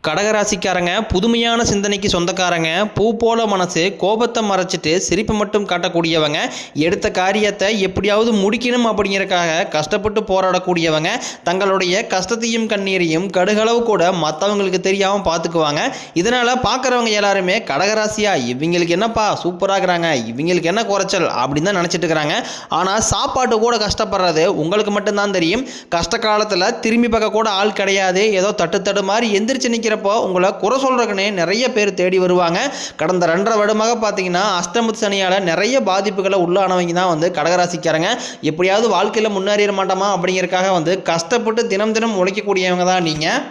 கடகராசிக்காரங்க புதுமையான சிந்தனைக்கு சொந்தக்காரங்க, பூ போல மனசு, கோபத்தை மறைச்சிட்டு சிரிப்பு மட்டும் காட்டக்கூடியவங்க, எடுத்த காரியத்தை எப்படியாவது முடிக்கணும் அப்படிங்கிறக்காக கஷ்டப்பட்டு போராடக்கூடியவங்க, தங்களுடைய கஷ்டத்தையும் கண்ணீரையும் கடுகளவு கூட மற்றவங்களுக்கு தெரியாமல் பார்த்துக்குவாங்க. இதனால் பார்க்குறவங்க எல்லாருமே கடகராசியா இவங்களுக்கு என்னப்பா சூப்பராகிறாங்க, இவங்களுக்கு என்ன குறைச்சல் அப்படின்னு தான் நினச்சிட்டு இருக்கிறாங்க. ஆனால் சாப்பாட்டு கூட கஷ்டப்படுறது உங்களுக்கு மட்டும்தான் தெரியும். கஷ்ட காலத்தில் திரும்பி பார்க்க கூட ஆள் கிடையாது. ஏதோ தட்டு மாதிரி எந்திரிச்சு நிற்கிறப்போ உங்களை குறை சொல்றதுக்குன்னே நிறைய பேர் தேடி வருவாங்க. கடந்த 2.5 வருடமாக பார்த்தீங்கன்னா அஷ்டமத்து சனியால் நிறைய பாதிப்புகளை உள்ளானவங்க தான் கடகராசிக்காரங்க. எப்படியாவது வாழ்க்கையில் முன்னேறிட மாட்டோமா அப்படிங்கிறதுக்காக கஷ்டப்பட்டு தினம் தினம் உழைக்கக்கூடியவங்க தான் நீங்கள்.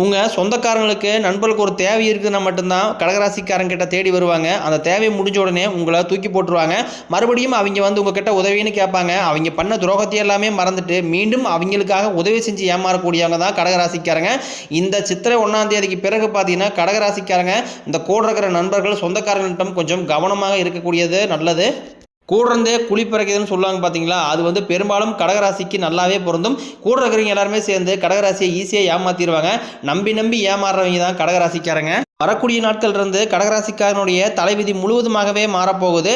உங்கள் சொந்தக்காரங்களுக்கு நண்பர்களுக்கு ஒரு தேவை இருக்குதுன்னா மட்டும்தான் கடகராசிக்காரங்கிட்ட தேடி வருவாங்க. அந்த தேவையை முடிஞ்ச உடனே உங்களை தூக்கி போட்டுருவாங்க. மறுபடியும் அவங்க உங்ககிட்ட உதவின்னு கேட்பாங்க. அவங்க பண்ண துரோகத்தை எல்லாமே மறந்துட்டு மீண்டும் அவங்களுக்காக உதவி செஞ்சு ஏமாறக்கூடியவங்க தான் கடகராசிக்காரங்க. இந்த சித்திரை 1ஆம் தேதிக்கு பிறகு பார்த்தீங்கன்னா கடகராசிக்காரங்க இந்த கூட இருக்கிற நண்பர்கள் சொந்தக்காரர்களிடம் கொஞ்சம் கவனமாக இருக்கக்கூடியது நல்லது. கூடுறதே குழி பிறக்குதுன்னு சொல்லுவாங்க பார்த்தீங்களா, அது பெரும்பாலும் கடகராசிக்கு நல்லாவே பொருந்தும். கூட இருக்கிறவங்க எல்லாருமே சேர்ந்து கடகராசியை ஈஸியாக ஏமாற்றிடுவாங்க. நம்பி ஏமாறுறவங்க தான் கடகராசிக்காரங்க. வரக்கூடிய நாட்கள் இருந்து கடகராசிக்காரனுடைய தலைவிதி முழுவதுமாகவே மாறப்போகுது.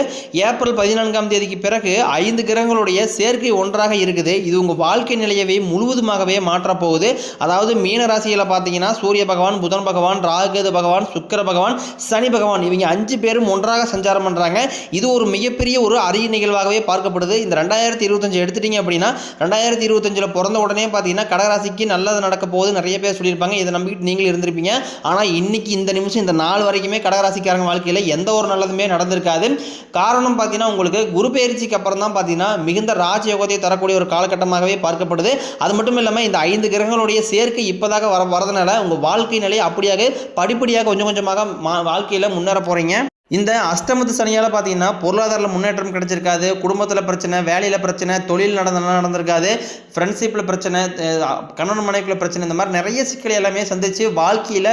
ஏப்ரல் 14ஆம் தேதிக்கு பிறகு 5 கிரகங்களுடைய சேர்க்கை ஒன்றாக இருக்குது. இது உங்கள் வாழ்க்கை நிலையவே முழுவதுமாகவே மாற்றப்போகுது. அதாவது மீன ராசியில் பார்த்தீங்கன்னா சூரிய பகவான், புதன் பகவான், ராகுகேது பகவான், சுக்கிர பகவான், சனி பகவான் இவங்க 5 பேரும் ஒன்றாக சஞ்சாரம் பண்ணுறாங்க. இது ஒரு மிகப்பெரிய ஒரு அரிய நிகழ்வாகவே பார்க்கப்படுது. இந்த 2025 எடுத்துட்டீங்க அப்படின்னா 2025 பிறந்த உடனே பார்த்தீங்கன்னா கடகராசிக்கு நல்லது நடக்க போகுது நிறைய பேர் சொல்லியிருப்பாங்க. இதை நம்பிக்கிட்டு நீங்களும் இருந்திருப்பீங்க. ஆனால் இன்னைக்கு இந்த நிமிஷம் இந்த நாள் வரைக்குமே கடகராசிக்காரங்க வாழ்க்கையில் எந்த ஒரு நல்லதுமே நடந்திருக்காது. காரணம் பார்த்தீங்கன்னா உங்களுக்கு குரு பெயர்ச்சிக்கு அப்புறம் தான் பார்த்தீங்கன்னா மிகுந்த ராஜயோகத்தை தரக்கூடிய ஒரு காலகட்டமாகவே பார்க்கப்படுது. அது மட்டும் இல்லாமல் இந்த 5 கிரகங்களுடைய சேர்க்கை இப்போதாக வரதுனால உங்கள் வாழ்க்கை நிலையை அப்படியாக படிப்படியாக கொஞ்சம் கொஞ்சமாக வாழ்க்கையில் முன்னேற போகிறீங்க. இந்த அஷ்டமத்து சனியால் பார்த்தீங்கன்னா பொருளாதாரத்தில் முன்னேற்றம் கிடைச்சிருக்காது. குடும்பத்தில் பிரச்சனை, வேலையில் பிரச்சனை, தொழில் நடந்திருக்காது, ஃப்ரெண்ட்ஷிப்பில் பிரச்சனை, கணவன் மனைவிக்குள்ள பிரச்சனை, இந்த மாதிரி நிறைய சிக்கலை எல்லாமே சந்தித்து வாழ்க்கையில்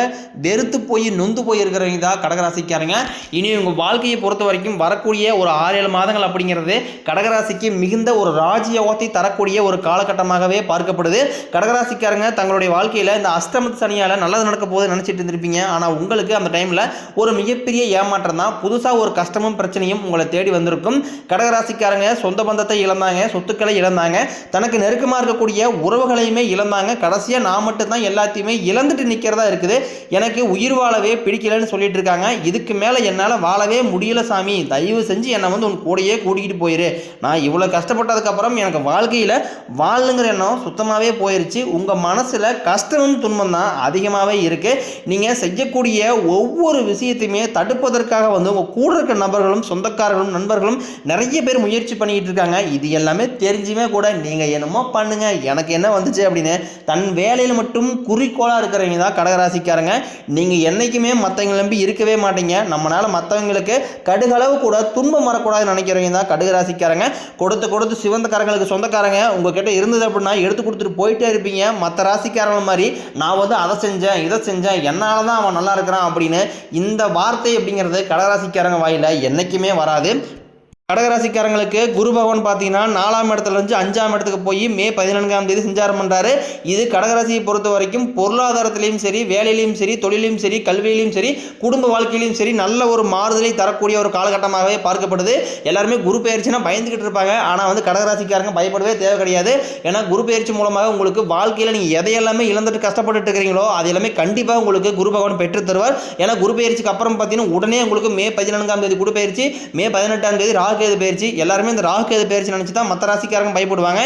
வெறுத்து போய் நொந்து போய் இருக்கிறவங்க தான் கடகராசிக்காரங்க. இனி உங்கள் வாழ்க்கையை பொறுத்த வரைக்கும் வரக்கூடிய ஒரு 6-7 மாதங்கள் அப்படிங்கிறது கடகராசிக்கு மிகுந்த ஒரு ராஜயோகத்தை தரக்கூடிய ஒரு காலகட்டமாகவே பார்க்கப்படுது. கடகராசிக்காரங்க தங்களுடைய வாழ்க்கையில் இந்த அஷ்டமத்து சனியால் நல்லது நடக்க போகுது நினச்சிட்டு இருந்திருப்பீங்க. ஆனால் உங்களுக்கு அந்த டைமில் ஒரு மிகப்பெரிய ஏமாற்றம் தான். புதுசாக ஒரு கஷ்டமும் பிரச்சனையும் உங்களை தேடி வந்திருக்கும். கடகராசிக்காரங்க சொந்த பந்தத்தை இழந்தாங்க, சொத்துக்களை இழந்தாங்க, தனக்கு நெருக்கமாக இருக்கக்கூடிய உறவுகளையுமே இழந்தாங்க. கடைசியாக நான் மட்டும்தான் எல்லாத்தையுமே இழந்துட்டு நிற்கிறதா இருக்குது, எனக்கு உயிர் வாழவே பிடிக்கலன்னு சொல்லிட்டு இருக்காங்க. இதுக்கு மேலே என்னால் வாழவே முடியல சாமி, தயவு செஞ்சு என்னை உன் கூடையே கூட்டிகிட்டு போயிரு. நான் இவ்வளோ கஷ்டப்பட்டதுக்கப்புறம் எனக்கு வாழ்க்கையில் வாழணுங்கிற எண்ணம் சுத்தமாகவே போயிடுச்சு. உங்கள் மனசில் கஷ்டமும் துன்பம் தான் அதிகமாகவே இருக்குது. நீங்கள் செய்யக்கூடிய ஒவ்வொரு விஷயத்தையுமே தடுப்பதற்காக உங்க கூட இருக்க நபர்களும் சொந்தக்காரர்களும் நண்பர்களும் நிறைய பேர் முயற்சி பண்ணிட்டு இருக்காங்க. இது எல்லாமே தெரிஞ்சுமே கூட நீங்க என்னமோ பண்ணுங்க எனக்கு என்ன வந்துச்சு அப்படின்னு தன் வேலையில் மட்டும் குறிக்கோளா இருக்கிறவங்க தான் கடகராசிக்காரங்க. நீங்க என்னைக்குமே மற்றவங்க நம்பி இருக்கவே மாட்டீங்க. நம்மளால மற்றவங்களுக்கு கடுகளவு கூட துன்பம் வரக்கூடாதுன்னு நினைக்கிறவங்க தான் கடகராசிக்காரங்க. கொடுத்து சிவந்தக்காரங்களுக்கு சொந்தக்காரங்க உங்ககிட்ட இருந்தது அப்படின்னா எடுத்து கொடுத்துட்டு போயிட்டே இருப்பீங்க. மற்ற ராசிக்காரங்க மாதிரி நான் அதை செஞ்சேன் இதை செஞ்சேன் என்னால தான் அவன் நல்லா இருக்கிறான் அப்படின்னு இந்த வார்த்தை அப்படிங்கிறது கடகராசிக்காரங்க வாயில என்னைக்குமே வராது. கடகராசிக்காரங்களுக்கு குரு பகவான் பார்த்தீங்கன்னா 4ஆம் இடத்துலேருந்து 5ஆம் இடத்துக்கு போய் மே 14ஆம் தேதி சஞ்சாரம் பண்ணுறாரு. இது கடகராசியை பொறுத்த வரைக்கும் பொருளாதாரத்திலையும் சரி, வேலையிலையும் சரி, தொழிலையும் சரி, கல்வியிலையும் சரி, குடும்ப வாழ்க்கையிலையும் சரி நல்ல ஒரு மாறுதலை தரக்கூடிய ஒரு காலகட்டமாகவே பார்க்கப்படுது. எல்லாருமே குரு பயிற்சினா பயந்துக்கிட்டு இருப்பாங்க. ஆனால் கடகராசிக்காரங்க பயப்படவே தேவை கிடையாது. ஏன்னா குரு பயிற்சி மூலமாக உங்களுக்கு வாழ்க்கையில் நீங்கள் எதையெல்லாமே இழந்துட்டு கஷ்டப்பட்டு இருக்கிறீங்களோ அது எல்லாமே கண்டிப்பாக உங்களுக்கு குரு பகவான் பெற்று தருவார். ஏன்னா குரு பயிற்சிக்கு அப்புறம் பார்த்தீங்கன்னா உடனே உங்களுக்கு மே 14ஆம் தேதி குரு பயிற்சி, மே 18ஆம் தேதி ராகுகேது பயிற்சி. எல்லாருமே இந்த ராகுகேது பயிற்சி நினைச்சு தான் மற்ற ராசிக்காரங்க பயப்படுவாங்க.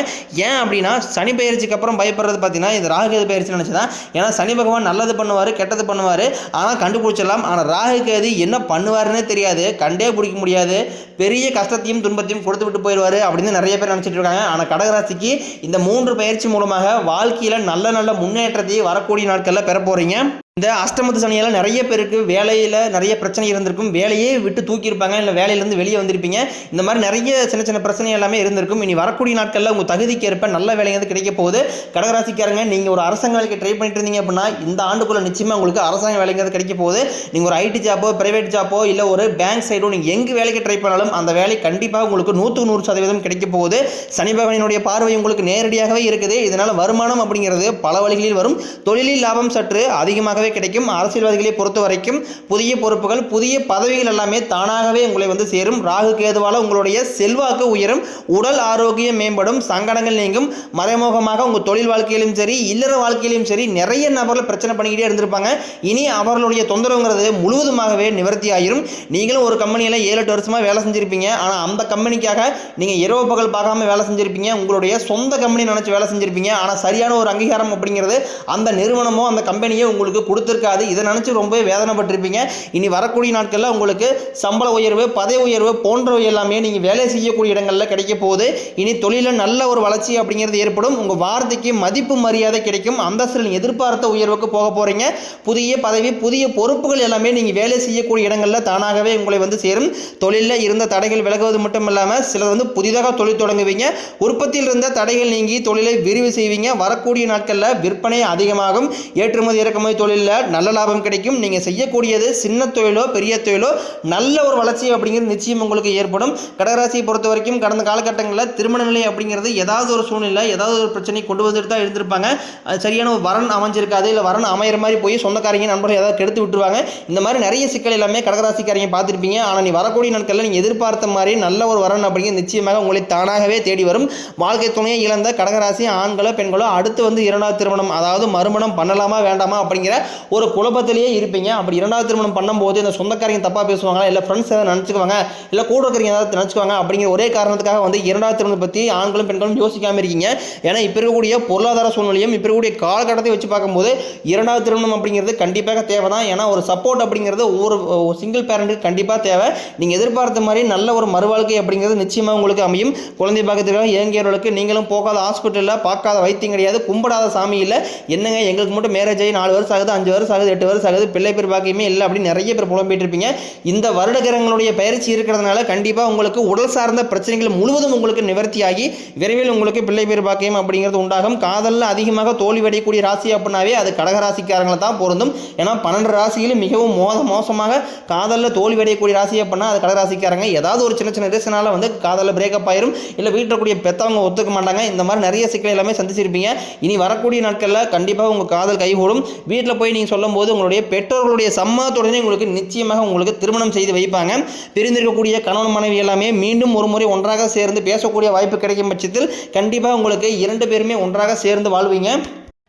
ஏன் அப்படின்னா சனி பயிற்சிக்கு அப்புறம் பயப்படுறது பார்த்தீங்கன்னா இந்த ராகுகேது பயிற்சி நினைச்சு தான். ஏன்னா சனி பகவான் நல்லது பண்ணுவார், கெட்டது பண்ணுவார், ஆனால் கண்டுபிடிச்சிடலாம். ஆனால் ராகுகேது என்ன பண்ணுவாருன்னே தெரியாது, கண்டே பிடிக்க முடியாது, பெரிய கஷ்டத்தையும் துன்பத்தையும் கொடுத்து விட்டு போயிடுவார் அப்படின்னு நிறைய பேர் நினச்சிட்டு இருக்காங்க. ஆனால் கடகராசிக்கு இந்த 3 பயிற்சி மூலமாக வாழ்க்கையில் நல்ல முன்னேற்றத்தை வரக்கூடிய நாட்களில் பெற போறீங்க. இந்த அஷ்டமத்து சனியால் நிறைய பேருக்கு வேலையில் நிறைய பிரச்சனை இருந்திருக்கும். வேலையே விட்டு தூக்கியிருப்பாங்க, இல்லை வேலையிலேருந்து வெளியே வந்திருப்பீங்க. இந்த மாதிரி நிறைய சின்ன பிரச்சனை எல்லாமே இருந்திருக்கும். இனி வரக்கூடிய நாட்களில் உங்கள் தகுதிக்கு ஏற்ப நல்ல வேலை கிடைக்க போகுது. கடகராசிக்காரங்க நீங்கள் ஒரு அரசாங்க வேலைக்கு ட்ரை பண்ணிட்டு இருந்தீங்க அப்படின்னா இந்த ஆண்டுக்குள்ளே நிச்சயமாக உங்களுக்கு அரசாங்க வேலைங்கிறது கிடைக்க போகுது. நீங்கள் ஒரு ஐடி ஜாப்போ, பிரைவேட் ஜாப்போ, இல்லை ஒரு பேங்க் சைடோ நீங்கள் எங்கே வேலைக்கு ட்ரை பண்ணாலும் அந்த வேலை கண்டிப்பாக உங்களுக்கு 100% கிடைக்க போகுது. சனி பகவானுடைய பார்வை உங்களுக்கு நேரடியாகவே இருக்குது. இதனால் வருமானம் அப்படிங்கிறது பல வழிகளில் வரும். தொழிலில் லாபம் சற்று அதிகமாக முழுவதுமாகவே கிடைக்கும். அரசியல்வாதிகளை பொறுத்த வரைக்கும் புதிய பொறுப்புகள், புதிய பதவிகள் எல்லாமே தானாகவே உங்களை வந்து சேரும். ராகு கேதுவால உங்களுடைய செல்வாக்கு உயரும், உடல் ஆரோக்கியம் மேம்படும், சங்கடங்கள் நீங்கும். மறைமுகமாக உங்கள் தொழில் வாழ்க்கையிலும் சரி, இல்லற வாழ்க்கையிலும் சரி நிறைய நபர்கள் பிரச்சனை பண்ணிக்கிட்டே இருந்திருப்பாங்க. இனி அவர்களுடைய தொந்தரவுங்கிறது முழுவதுமாகவே நிவர்த்தி ஆயிரும். நீங்களும் ஒரு கம்பெனியில் 7-8 வருஷமாக வேலை செஞ்சுருப்பீங்க. ஆனால் அந்த கம்பெனிக்காக நீங்கள் இரவு பகல் பார்க்காம வேலை செஞ்சுருப்பீங்க. உங்களுடைய சொந்த கம்பெனி நினச்சி வேலை செஞ்சுருப்பீங்க. ஆனால் சரியான ஒரு அங்கீகாரம் அப்படிங்கிறது அந்த நிறுவனமோ அந்த கம்பெனியோ உங்களுக்கு கொடுத்துருக்காது. இதை நினச்சி ரொம்ப வேதனைப்பட்டிருப்பீங்க. இனி வரக்கூடிய நாட்களில் உங்களுக்கு சம்பள உயர்வு, பதவி உயர்வு போன்றவை எல்லாமே நீங்கள் வேலை செய்யக்கூடிய இடங்களில் கிடைக்க போகுது. இனி தொழிலில் நல்ல ஒரு வளர்ச்சி அப்படிங்கிறது ஏற்படும். உங்கள் வார்த்தைக்கு மதிப்பு மரியாதை கிடைக்கும். அந்தஸ்தில் எதிர்பார்த்த உயர்வுக்கு போக போகிறீங்க. புதிய பதவி, புதிய பொறுப்புகள் எல்லாமே நீங்கள் வேலை செய்யக்கூடிய இடங்களில் தானாகவே உங்களை வந்து சேரும். தொழிலில் இருந்த தடைகள் விலகுவது மட்டும் இல்லாமல் சிலர் வந்து புதிதாக தொழில் தொடங்குவீங்க. உற்பத்தியில் இருந்த தடைகள் நீங்கி தொழிலை விரிவு செய்வீங்க. வரக்கூடிய நாட்களில் விற்பனை அதிகமாகும். ஏற்றுமதி இறக்குமதி தொழிலில் நல்ல லாபம் கிடைக்கும். நீங்கள் செய்யக்கூடியது சின்ன தொழிலோ பெரிய தொழிலோ நல்ல ஒரு வளர்ச்சி அப்படிங்கிறது நிச்சயம் உங்களுக்கு ஏற்படும். கடகராசியை பொறுத்த வரைக்கும் கடந்த காலகட்டங்களில் திருமண நிலை அப்படிங்கிறது ஏதாவது ஒரு சூழ்நிலை, ஏதாவது ஒரு பிரச்சனை கொண்டு வந்துட்டு தான் இருந்திருப்பாங்க. அது சரியான ஒரு வரன் அமைஞ்சிருக்காது, இல்லை வரன் அமையிற மாதிரி போய் சொந்தக்காரங்க நண்பர்கள் ஏதாவது கெடுத்து விட்டுருவாங்க. இந்த மாதிரி நிறைய சிக்கல் எல்லாமே கடகராசிக்காரங்க பார்த்துருப்பீங்க. ஆனால் நீ வரக்கூடிய நாட்களில் நீங்கள் எதிர்பார்த்த மாதிரி நல்ல ஒரு வரன் அப்படிங்கிறது நிச்சயமாக உங்களை தானாகவே தேடி வரும். வாழ்க்கை துணையை இழந்த கடகராசி ஆண்களோ பெண்களோ அடுத்து வந்து இரண்டாவது திருமணம், அதாவது மறுமணம் பண்ணலாமா வேண்டாமா அப்படிங்கிற ஒரு குழப்பத்திலேயே இருப்பீங்க. அப்படி இரண்டாவது திருமணம் பண்ணும்போது இந்த சொந்தக்காரங்க தப்பாக பேசுவாங்களா, இல்லை ஃப்ரெண்ட்ஸ் ஏதாவது நினச்சிக்குவாங்க, இல்லை கூட இருக்கிறவங்க ஏதாவது நினச்சிக்குவாங்க அப்படிங்கிற ஒரே காரணத்துக்காக வந்து இரண்டாவது திருமணம் பற்றி ஆண்களும் பெண்களும் யோசிக்காமல் இருக்கீங்க. ஏன்னா இப்போ இருக்கக்கூடிய பொருளாதார சூழ்நிலையும் இப்போ இருக்கக்கூடிய காலகட்டத்தை வச்சு பார்க்கும்போது இரண்டாவது திருமணம் அப்படிங்கிறது கண்டிப்பாக தேவை தான். ஏன்னா ஒரு சப்போர்ட் அப்படிங்கிறது ஒவ்வொரு சிங்கிள் பேரண்ட்டுக்கு கண்டிப்பாக தேவை. நீங்கள் எதிர்பார்த்த மாதிரி நல்ல ஒரு மறுவாழ்க்கை அப்படிங்கிறது நிச்சயமாக உங்களுக்கு அமையும். குழந்தை பாக்கியத்துக்காக இயங்கியவர்களுக்கு நீங்களும் போகாத ஹாஸ்பிட்டலில், பார்க்காத வைத்தியம் கிடையாது, கும்பிடாத சாமி இல்லை. என்னங்க எங்களுக்கு மட்டும் மேரேஜ் ஆகி 4 வருஷம் ஆகுது, 5 வருஷம் ஆகுது, 8 வருஷம் ஆகுது, பிள்ளை பேர் பாக்கியமே இல்லை அப்படின்னு நிறைய பேர் புலம்பிட்டு இருப்பீங்க. இந்த வருட கிரகங்களுடைய பயிற்சி இருக்கிறதுனால கண்டிப்பாக உங்களுக்கு உடல் சார்ந்த பிரச்சனைகள் முழுவதும் உங்களுக்கு நிவர்த்தியாகி விரைவில் உங்களுக்கு பிள்ளை பேர் பாக்கியம் அப்படிங்கிறது உண்டாகும். காதலில் அதிகமாக தோல்வி அடையக்கூடிய ராசி அப்படின்னாவே அது கடகராசிக்காரங்களை தான் பொருந்தும். ஏன்னா 12 ராசியிலும் மிகவும் மோசமாக காதலில் தோல்வி அடையக்கூடிய ராசி அப்படின்னா அது கடகராசிக்காரங்க. ஏதாவது ஒரு சின்ன சின்ன ரீசனால வந்து காதலில் பிரேக்கப் ஆயிரும், இல்லை வீட்டில் கூடிய பெற்றவங்க ஒத்துக்க மாட்டாங்க. இந்த மாதிரி நிறைய சிக்கல் எல்லாமே சந்திச்சிருப்பீங்க. இனி வரக்கூடிய நாட்களில் கண்டிப்பாக உங்கள் காதல் கைகூடும். வீட்டில் போய் நீங்கள் சொல்லும் போது உங்களுடைய பெற்றோர்களுடைய சம்மதத்துடனே உங்களுக்கு நிச்சயமாக உங்களுக்கு திருமணம் செய்து வைப்பாங்க. பிரிந்திருக்கக்கூடிய கணவன் மனைவி எல்லாமே மீண்டும் ஒரு முறை ஒன்றாக சேர்ந்து பேசக்கூடிய வாய்ப்பு கிடைக்கும் பட்சத்தில் கண்டிப்பாக உங்களுக்கு 2 பேருமே ஒன்றாக சேர்ந்து வாழ்வீங்க.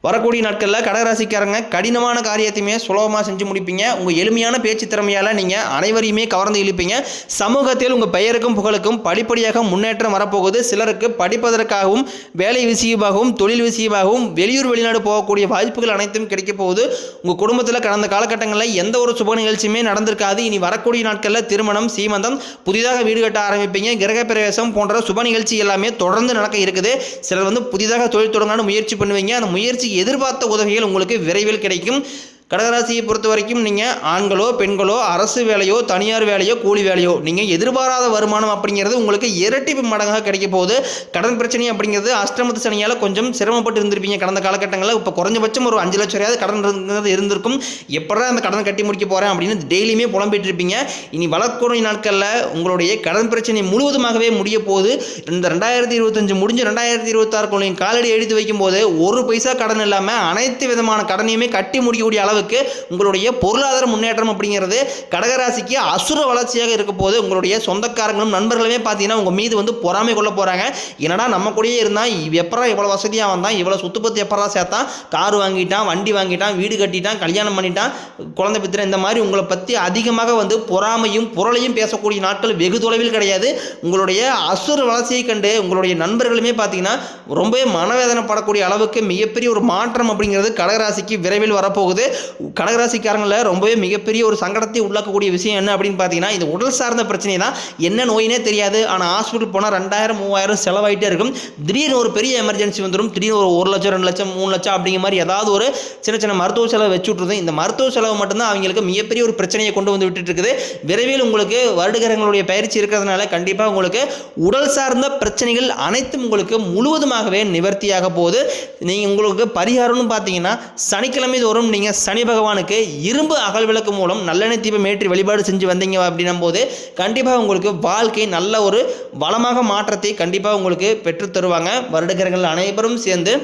வரக்கூடிய நாட்களில் கடகராசிக்காரங்க கடினமான காரியத்தையுமே சுலபமாக செஞ்சு முடிப்பீங்க. உங்கள் எளிமையான பேச்சு திறமையால் நீங்கள் அனைவரையுமே கவர்ந்து இழுப்பீங்க. சமூகத்தில் உங்கள் பெயருக்கும் புகழுக்கும் படிப்படியாக முன்னேற்றம் வரப்போகுது. சிலருக்கு படிப்பதற்காகவும், வேலை விஷயமாகவும், தொழில் விஷயமாகவும் வெளியூர் வெளிநாடு போகக்கூடிய வாய்ப்புகள் அனைத்தும் கிடைக்க போகுது. உங்கள் குடும்பத்தில் கடந்த காலகட்டங்களில் எந்த ஒரு சுப நிகழ்ச்சியுமே நடந்திருக்காது. இனி வரக்கூடிய நாட்களில் திருமணம், சீமந்தம், புதிதாக வீடு கட்ட ஆரம்பிப்பீங்க. கிரக பிரவேசம் போன்ற சுப நிகழ்ச்சி எல்லாமே தொடர்ந்து நடக்க இருக்குது. சிலர் வந்து புதிதாக தொழில் தொடங்கணும் முயற்சி பண்ணுவீங்க. அந்த முயற்சி எதிர்பார்த்த உதவிகள் உங்களுக்கு விரைவில் கிடைக்கும். கடகராசியை பொறுத்த வரைக்கும் நீங்கள் ஆண்களோ பெண்களோ அரசு வேலையோ தனியார் வேலையோ கூலி வேலையோ நீங்கள் எதிர்பாராத வருமானம் அப்படிங்கிறது உங்களுக்கு இரட்டிப்பு மடங்காக கிடைக்க போகுது. கடன் பிரச்சனை அப்படிங்கிறது அஷ்டமத்து சனியால் கொஞ்சம் சிரமப்பட்டு இருந்திருப்பீங்க கடந்த காலகட்டங்களில். இப்போ குறைஞ்சபட்சம் ஒரு 5 லட்சம் ரூபாய் கடன் இருந்திருக்கும். எப்படா அந்த கடனை கட்டி முடிக்க போகிறேன் அப்படின்னு டெய்லியுமே புலம்பிட்டு இருப்பீங்க. இனி வளர்க்கூடிய நாட்களில் உங்களுடைய கடன் பிரச்சனை முழுவதுமாகவே முடிய போகுது. இந்த 2025 முடிஞ்சு 2026 காலடி எடுத்து வைக்கும் போது 1 பைசா கடன் இல்லாமல் அனைத்து விதமான கடனையுமே கட்டி முடிக்கக்கூடிய அளவுக்கு உங்களுடைய பொருளாதார முன்னேற்றம் அப்படிங்கிறது கடகராசிக்கு அசுர வளர்ச்சியாக இருக்க போது. உங்களுடைய சொந்தக்காரங்களும் நண்பர்களுமே பார்த்தீங்கன்னா உங்கள் மீது வந்து பொறாமை கொள்ள போகிறாங்க. என்னடா நம்ம கூடயே இருந்தால் எப்படா இவ்வளோ வசதியாக வந்தான், இவ்வளோ சொத்து பத்து எப்படா சேர்த்தான், கார் வாங்கிட்டான், வண்டி வாங்கிட்டான், வீடு கட்டிட்டான், கல்யாணம் பண்ணிட்டான், குழந்தை பித்திர, இந்த மாதிரி உங்களை பற்றி அதிகமாக வந்து பொறாமையும் புரளையும் பேசக்கூடிய நாட்கள் வெகு தொலைவில் கிடையாது. உங்களுடைய அசுர வளர்ச்சியை கண்டு உங்களுடைய நண்பர்களுமே பார்த்தீங்கன்னா ரொம்பவே மனவேதனைப்படக்கூடிய அளவுக்கு மிகப்பெரிய ஒரு மாற்றம் அப்படிங்கிறது கடகராசிக்கு விரைவில் வரப்போகுது. கடகராசிக்காரங்களில் ரொம்பவே மிகப்பெரிய ஒரு சங்கடத்தை உள்ளாக்கக்கூடிய விஷயம் என்ன அப்படின்னு பார்த்தீங்கன்னா இது உடல் சார்ந்த பிரச்சனை தான். என்ன நோயினே தெரியாது, ஆனால் ஹாஸ்பிட்டல் போனால் 2000 3000 செலவாயிட்டே இருக்கும். திடீர்னு ஒரு பெரிய எமர்ஜென்சி வந்துடும். திடீர்னு ஒரு 1 லட்சம் 2 லட்சம் 3 லட்சம் அப்படிங்கிற மாதிரி ஏதாவது ஒரு சின்ன சின்ன மருத்துவ செலவு வச்சு விட்டுருது. இந்த மருத்துவ செலவு மட்டும்தான் அவங்களுக்கு மிகப்பெரிய ஒரு பிரச்சனையை கொண்டு வந்து விட்டுட்டு இருக்குது. விரைவில் உங்களுக்கு வருடகிரகங்களுடைய பயிற்சி இருக்கிறதுனால கண்டிப்பாக உங்களுக்கு உடல் சார்ந்த பிரச்சனைகள் அனைத்தும் உங்களுக்கு முழுவதுமாகவே நிவர்த்தியாக போகுது. நீங்கள் உங்களுக்கு பரிகாரம்னு பார்த்தீங்கன்னா சனிக்கிழமை தோறும் நீங்கள் சனி பகவானுக்கு இரும்பு அகல் விளக்கு மூலம் நல்லெண்ணெய் தீபம் ஏற்றி வழிபாடு செஞ்சு வந்தீங்க அப்படின்னும் போது கண்டிப்பாக உங்களுக்கு வாழ்க்கை நல்ல ஒரு வளமாக மாற்றத்தை கண்டிப்பாக உங்களுக்கு பெற்று தருவாங்க. வருடகிரகங்கள் அனைவரும் சேர்ந்து